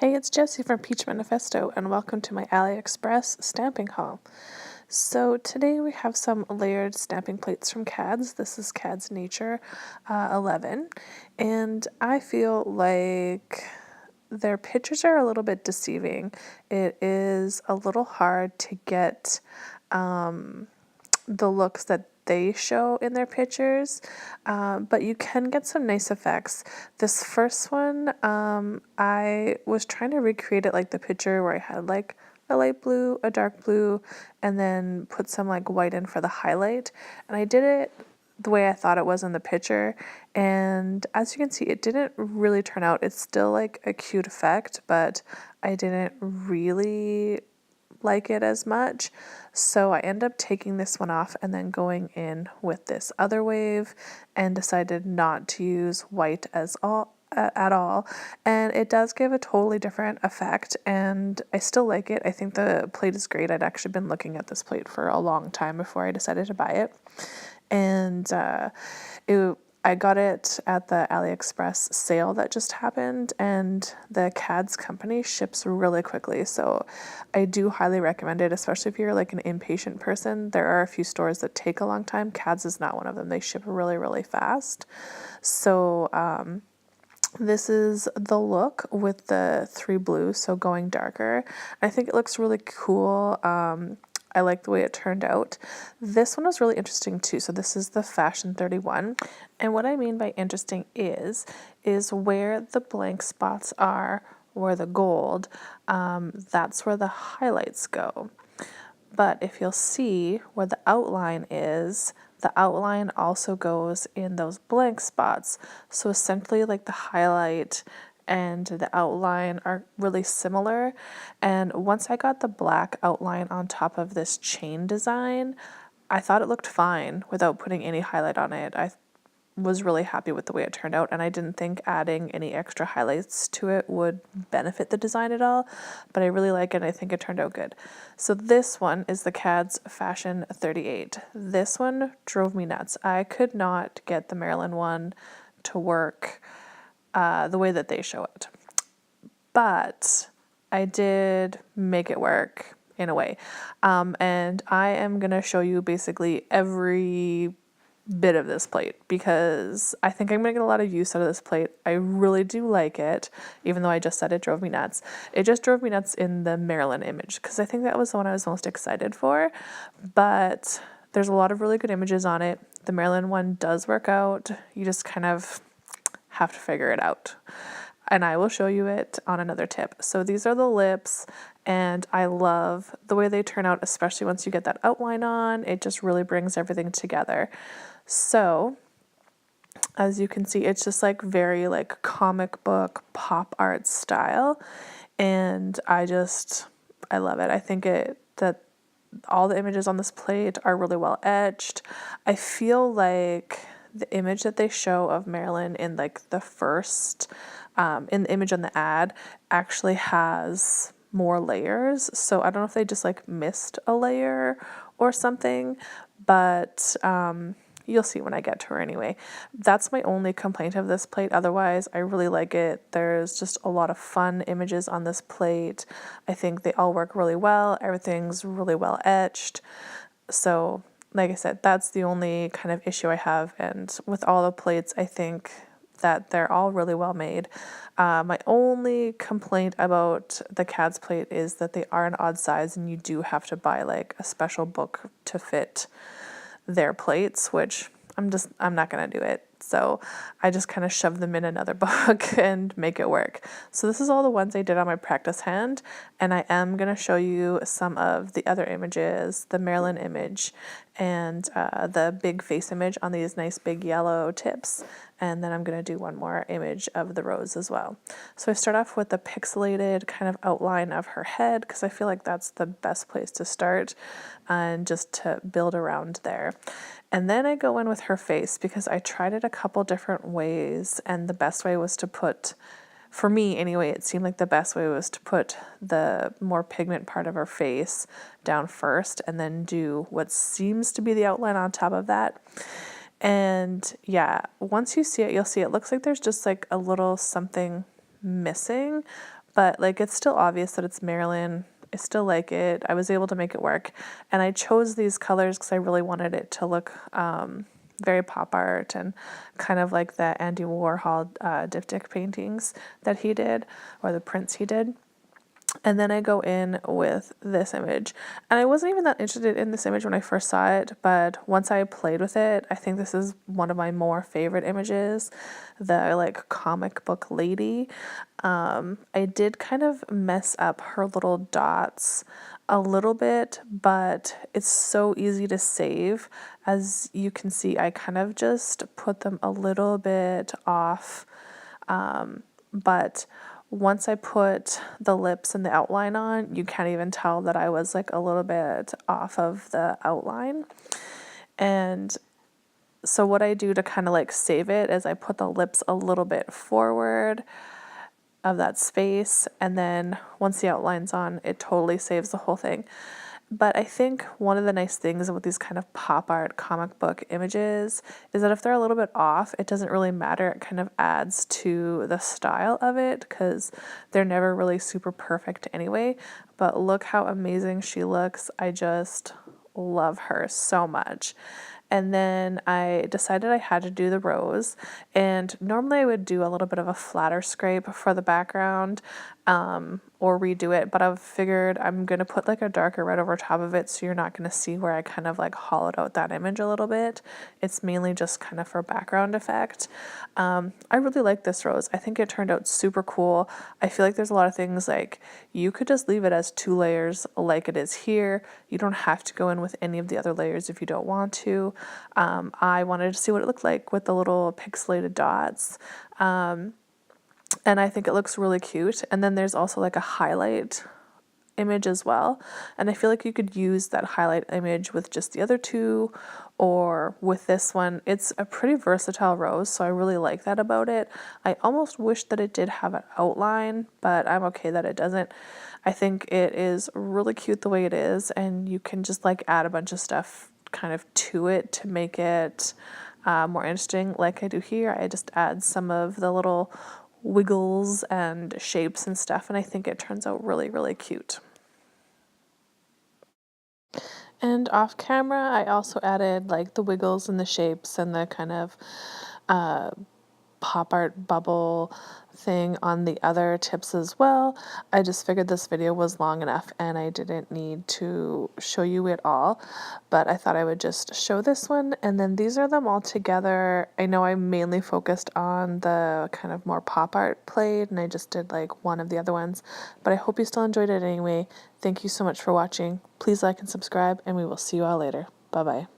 Hey, it's Jessie from Peach Manifesto, and welcome to my AliExpress stamping haul. So today we have some layered stamping plates from KADS. This is KADS Nature 11, and I feel like their pictures are a little bit deceiving. It is a little hard to get the looks that they show in their pictures, but you can get some nice effects. This first one, I was trying to recreate it like the picture where I had like a light blue, a dark blue, and then put some like white in for the highlight. And I did it the way I thought it was in the picture, and as you can see, it didn't really turn out. It's still like a cute effect, but I didn't really like it as much, so I ended up taking this one off and then going in with this other wave and decided not to use white at all, and it does give a totally different effect, and I still like it. I think the plate is great. I'd actually been looking at this plate for a long time before I decided to buy it, and I got it at the AliExpress sale that just happened, and the KADS company ships really quickly, so I do highly recommend it, especially if you're like an impatient person. There are a few stores that take a long time. KADS is not one of them. They ship really fast. So this is the look with the 3 blues, so going darker. I think it looks really cool. I like the way it turned out. This one was really interesting too. So this is the Fashion 31. And what I mean by interesting is where the blank spots are, where the gold, that's where the highlights go. But if you'll see where the outline is, the outline also goes in those blank spots. So essentially like the highlight and the outline are really similar. And once I got the black outline on top of this chain design, I thought it looked fine without putting any highlight on it. I was really happy with the way it turned out, and I didn't think adding any extra highlights to it would benefit the design at all, but I really like it and I think it turned out good. So this one is the KADS Fashion 38. This one drove me nuts. I could not get the Maryland one to work the way that they show it, but I did make it work in a way, and I am gonna show you basically every bit of this plate because I think I'm gonna get a lot of use out of this plate. I really do like it, even though I just said it drove me nuts. It just drove me nuts in the Maryland image because I think that was the one I was most excited for, but there's a lot of really good images on it. The Maryland one does work out. You just kind of have to figure it out, and I will show you it on another tip. So these are the lips, and I love the way they turn out, especially once you get that outline on. It just really brings everything together. So as you can see, it's just like very like comic book pop art style, and I love it. I think that all the images on this plate are really well etched. I feel like the image that they show of Marilyn in like the first in the image on the ad actually has more layers, so I don't know if they just like missed a layer or something, but you'll see when I get to her anyway. That's my only complaint of this plate. Otherwise, I really like it. There's just a lot of fun images on this plate. I think they all work really well. Everything's really well etched. So like I said, that's the only kind of issue I have. And with all the plates, I think that they're all really well made. My only complaint about the KADS plate is that they are an odd size and you do have to buy like a special book to fit their plates, which I'm not gonna do it. So I just kind of shove them in another book and make it work. So this is all the ones I did on my practice hand, and I am gonna show you some of the other images, the Maryland image and the big face image on these nice big yellow tips. And then I'm gonna do one more image of the rose as well. So I start off with the pixelated kind of outline of her head because I feel like that's the best place to start and just to build around there. And then I go in with her face because I tried it a couple different ways, and the best way was to put, for me anyway, it seemed like the best way was to put the more pigment part of her face down first and then do what seems to be the outline on top of that. And yeah, once you see it, you'll see it looks like there's just like a little something missing, but like it's still obvious that it's Marilyn. I still like it. I was able to make it work, and I chose these colors because I really wanted it to look very pop art and kind of like the Andy Warhol diptych paintings that he did, or the prints he did. And then I go in with this image, and I wasn't even that interested in this image when I first saw it, but once I played with it, I think this is one of my more favorite images, the like comic book lady. I did kind of mess up her little dots a little bit, but it's so easy to save. As you can see, I kind of just put them a little bit off, but once I put the lips and the outline on, you can't even tell that I was like a little bit off of the outline. And so what I do to kind of like save it is I put the lips a little bit forward of that space, and then once the outline's on, it totally saves the whole thing. But I think one of the nice things with these kind of pop art comic book images is that if they're a little bit off, it doesn't really matter. It kind of adds to the style of it because they're never really super perfect anyway. But look how amazing she looks. I just love her so much. And then I decided I had to do the rose, and normally I would do a little bit of a flatter scrape for the background, or redo it, but I've figured I'm going to put like a darker red over top of it so you're not going to see where I kind of like hollowed out that image a little bit. It's mainly just kind of for background effect. I really like this rose. I think it turned out super cool. I feel like there's a lot of things like you could just leave it as 2 layers like it is here. You don't have to go in with any of the other layers if you don't want to. I wanted to see what it looked like with the little pixelated dots. And I think it looks really cute. And then there's also like a highlight image as well. And I feel like you could use that highlight image with just the other two or with this one. It's a pretty versatile rose, so I really like that about it. I almost wish that it did have an outline, but I'm okay that it doesn't. I think it is really cute the way it is, and you can just like add a bunch of stuff kind of to it to make it more interesting. Like I do here, I just add some of the little wiggles and shapes and stuff, and I think it turns out really, really cute. And off camera, I also added like the wiggles and the shapes and the kind of pop art bubble thing on the other tips as well. I just figured this video was long enough and I didn't need to show you it all, but I thought I would just show this one, and then these are them all together. I know I mainly focused on the kind of more pop art played and I just did like one of the other ones, but I hope you still enjoyed it anyway. Thank you so much for watching. Please like and subscribe, and we will see you all later. Bye bye.